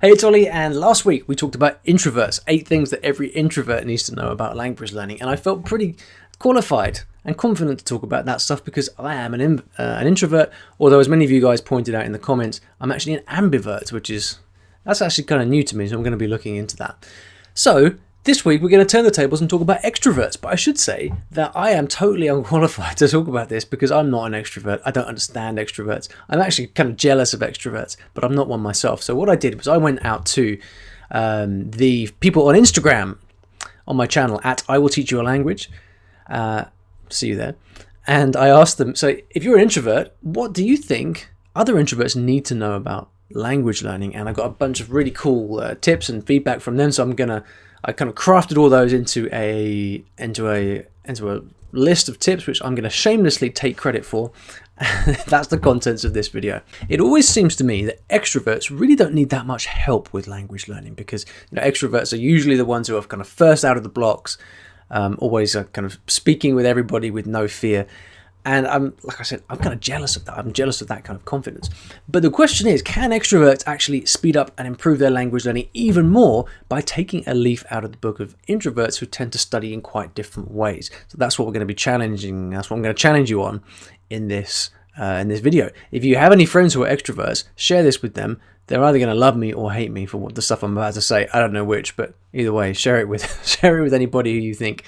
Hey, it's Ollie, and last week we talked about introverts, 8 things that every introvert needs to know about language learning, and I felt pretty qualified and confident to talk about that stuff because I am an introvert, although as many of you guys pointed out in the comments, I'm actually an ambivert, that's actually kind of new to me, so I'm going to be looking into that. So, this week we're going to turn the tables and talk about extroverts, but I should say that I am totally unqualified to talk about this because I'm not an extrovert. I don't understand extroverts. I'm actually kind of jealous of extroverts, but I'm not one myself. So what I did was I went out to the people on Instagram on my channel at I Will Teach You a Language. See you there. And I asked them, so if you're an introvert, what do you think other introverts need to know about language learning? And I got a bunch of really cool tips and feedback from them. So I kind of crafted all those into a list of tips, which I'm going to shamelessly take credit for. That's the contents of this video. It always seems to me that extroverts really don't need that much help with language learning because extroverts are usually the ones who are kind of first out of the blocks, always kind of speaking with everybody with no fear. And like I said, I'm kind of jealous of that. I'm jealous of that kind of confidence. But the question is, can extroverts actually speed up and improve their language learning even more by taking a leaf out of the book of introverts who tend to study in quite different ways? So that's what we're going to be challenging. That's what I'm going to challenge you on in this video. If you have any friends who are extroverts, share this with them. They're either going to love me or hate me for what the stuff I'm about to say. I don't know which, but either way, share it with anybody who you think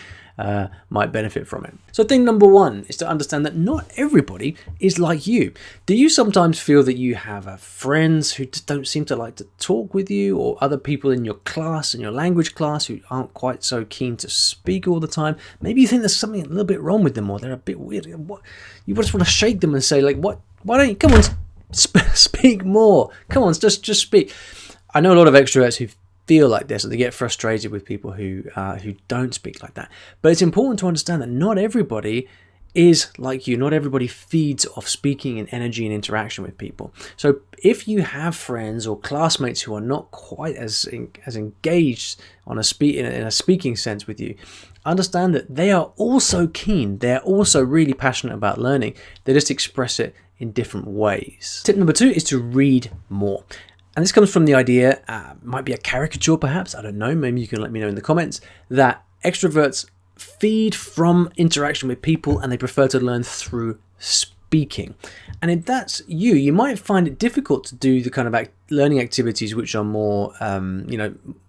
might benefit from it. So thing number one is to understand that not everybody is like you. Do you sometimes feel that you have friends who just don't seem to like to talk with you, or other people in your class, in your language class, who aren't quite so keen to speak all the time? Maybe you think there's something a little bit wrong with them, or they're a bit weird. You just want to shake them and say, like, why don't you, come on, speak more. Come on, just speak. I know a lot of extroverts who feel like this, or they get frustrated with people who don't speak like that. But it's important to understand that not everybody is like you. Not everybody feeds off speaking and energy and interaction with people. So if you have friends or classmates who are not quite as engaged in a speaking sense with you, understand that they are also keen. They're also really passionate about learning. They just express it in different ways. Tip number 2 is to read more. And this comes from the idea, might be a caricature perhaps, I don't know, maybe you can let me know in the comments, that extroverts feed from interaction with people and they prefer to learn through speaking. And if that's you, you might find it difficult to do the kind of learning activities which are more,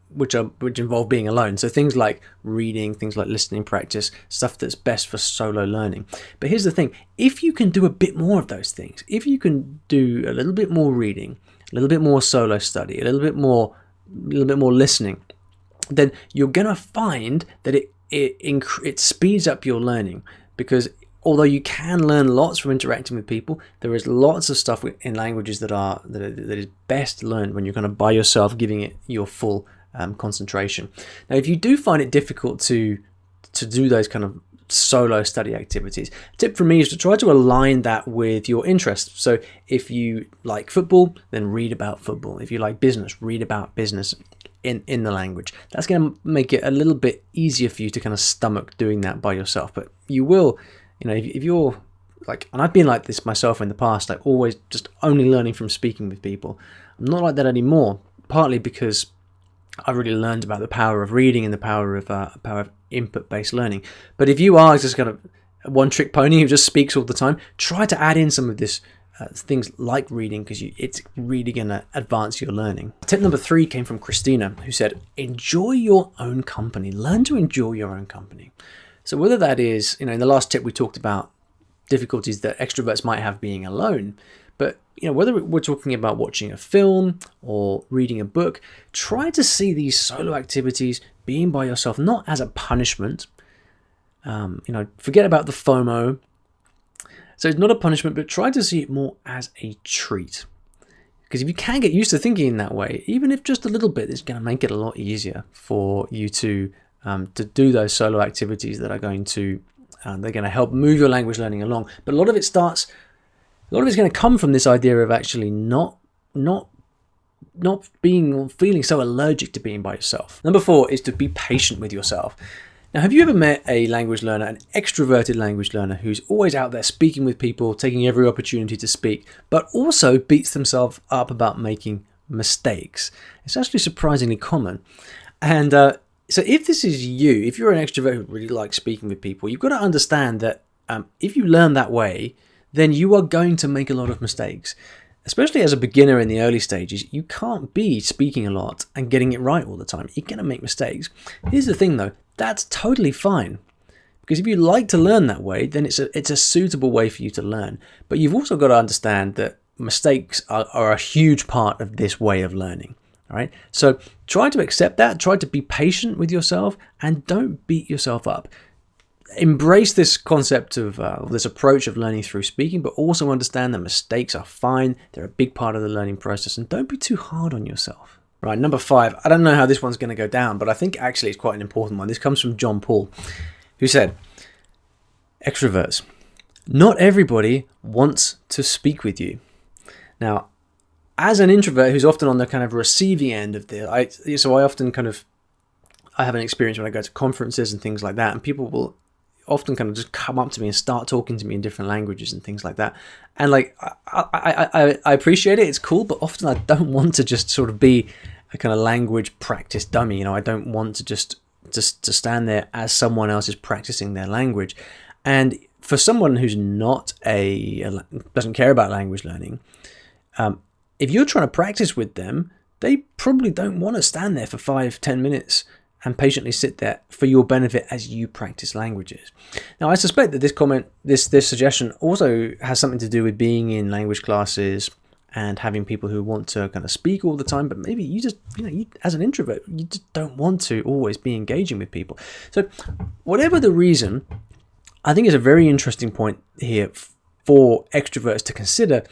which involve being alone. So things like reading, things like listening practice, stuff that's best for solo learning. But here's the thing, if you can do a bit more of those things, if you can do a little bit more reading, a little bit more solo study, a little bit more listening, then you're gonna find that it speeds up your learning. Because although you can learn lots from interacting with people, there is lots of stuff in languages that is best learned when you're kind of by yourself, giving it your full concentration. Now, if you do find it difficult to do those kind of solo study activities, a tip from me is to try to align that with your interests. So if you like football, then read about football. If you like business, read about business in the language. That's going to make it a little bit easier for you to kind of stomach doing that by yourself. But you will, if you're like, and I've been like this myself in the past, like always just only learning from speaking with people. I'm not like that anymore, partly because I really learned about the power of reading and the power of input-based learning. But if you are just kind of a one-trick pony who just speaks all the time, try to add in some of this things like reading, because it's really going to advance your learning. Tip number 3 came from Christina, who said, enjoy your own company. Learn to enjoy your own company. So whether that is, in the last tip we talked about difficulties that extroverts might have being alone, but whether we're talking about watching a film or reading a book, try to see these solo activities, being by yourself, not as a punishment. Forget about the FOMO. So it's not a punishment, but try to see it more as a treat. Because if you can get used to thinking in that way, even if just a little bit, it's going to make it a lot easier for you to do those solo activities that are going to they're going to help move your language learning along. But a lot of it's going to come from this idea of actually not being or feeling so allergic to being by yourself. Number 4 is to be patient with yourself. Now, have you ever met a language learner, an extroverted language learner, who's always out there speaking with people, taking every opportunity to speak, but also beats themselves up about making mistakes. It's actually surprisingly common. And so if this is you, if you're an extrovert who really likes speaking with people, you've got to understand that if you learn that way, then you are going to make a lot of mistakes. Especially as a beginner in the early stages, you can't be speaking a lot and getting it right all the time. You're going to make mistakes. Here's the thing though, that's totally fine. Because if you like to learn that way, then it's a suitable way for you to learn. But you've also got to understand that mistakes are a huge part of this way of learning. All right. So try to accept that. Try to be patient with yourself and don't beat yourself up. Embrace this concept of this approach of learning through speaking, but also understand that mistakes are fine. They're a big part of the learning process, and don't be too hard on yourself. Right. Number 5. I don't know how this one's going to go down, but I think actually it's quite an important one. This comes from John Paul, who said, extroverts, not everybody wants to speak with you. Now, as an introvert who's often on the kind of receiving end of this, I have an experience when I go to conferences and things like that, and people will often kind of just come up to me and start talking to me in different languages and things like that. And like, I appreciate it. It's cool, but often I don't want to just sort of be a kind of language practice dummy. You know, I don't want to just to stand there as someone else is practicing their language. And for someone who's not doesn't care about language learning, if you're trying to practice with them, they probably don't want to stand there for 5-10 minutes and patiently sit there for your benefit as you practice languages. Now, I suspect that this comment, this suggestion also has something to do with being in language classes and having people who want to kind of speak all the time, but maybe you just, you as an introvert, you just don't want to always be engaging with people. So whatever the reason, I think it's a very interesting point here for extroverts to consider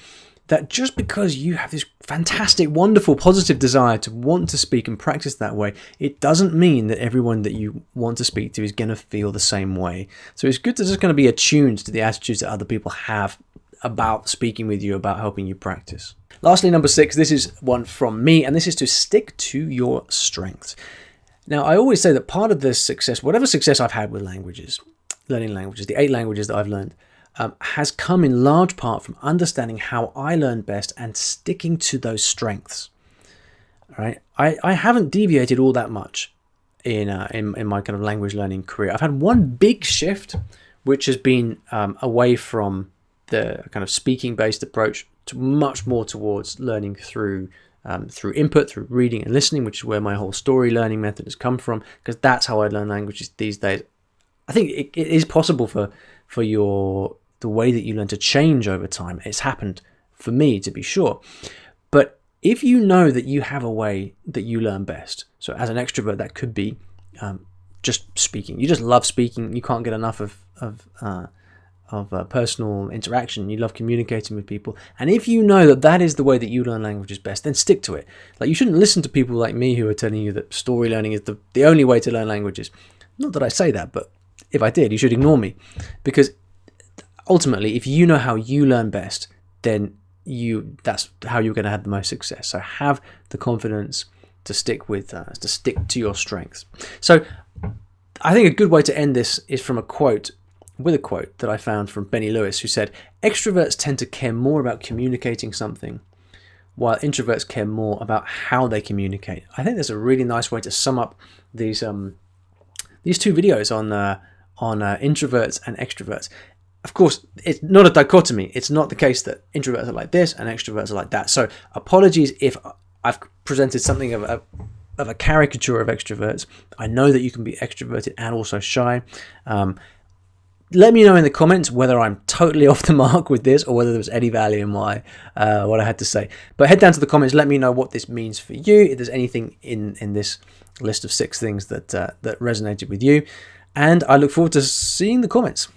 that just because you have this fantastic, wonderful, positive desire to want to speak and practice that way, it doesn't mean that everyone that you want to speak to is going to feel the same way. So it's good to just kind of be attuned to the attitudes that other people have about speaking with you, about helping you practice. Lastly, number 6, this is one from me, and this is to stick to your strengths. Now, I always say that part of this success, whatever success I've had with languages, learning languages, the 8 languages that I've learned, has come in large part from understanding how I learn best and sticking to those strengths. All right, I haven't deviated all that much in my kind of language learning career. I've had one big shift, which has been away from the kind of speaking based approach to much more towards learning through input, through reading and listening, which is where my whole story learning method has come from, because that's how I learn languages these days. I think it is possible for the way that you learn to change over time. It's happened for me, to be sure. But if you know that you have a way that you learn best, so as an extrovert, that could be just speaking. You just love speaking. You can't get enough of personal interaction. You love communicating with people. And if you know that that is the way that you learn languages best, then stick to it. Like, you shouldn't listen to people like me who are telling you that story learning is the only way to learn languages. Not that I say that, but if I did, you should ignore me, because ultimately, if you know how you learn best, then that's how you're going to have the most success. So have the confidence to stick to your strengths. So I think a good way to end this is with a quote that I found from Benny Lewis, who said, extroverts tend to care more about communicating something, while introverts care more about how they communicate. I think that's a really nice way to sum up these 2 videos on introverts and extroverts. Of course, it's not a dichotomy. It's not the case that introverts are like this and extroverts are like that. So apologies if I've presented something of a caricature of extroverts. I know that you can be extroverted and also shy. Let me know in the comments whether I'm totally off the mark with this or whether there was any value in what I had to say. But head down to the comments. Let me know what this means for you. If there's anything in this list of 6 things that resonated with you. And I look forward to seeing the comments.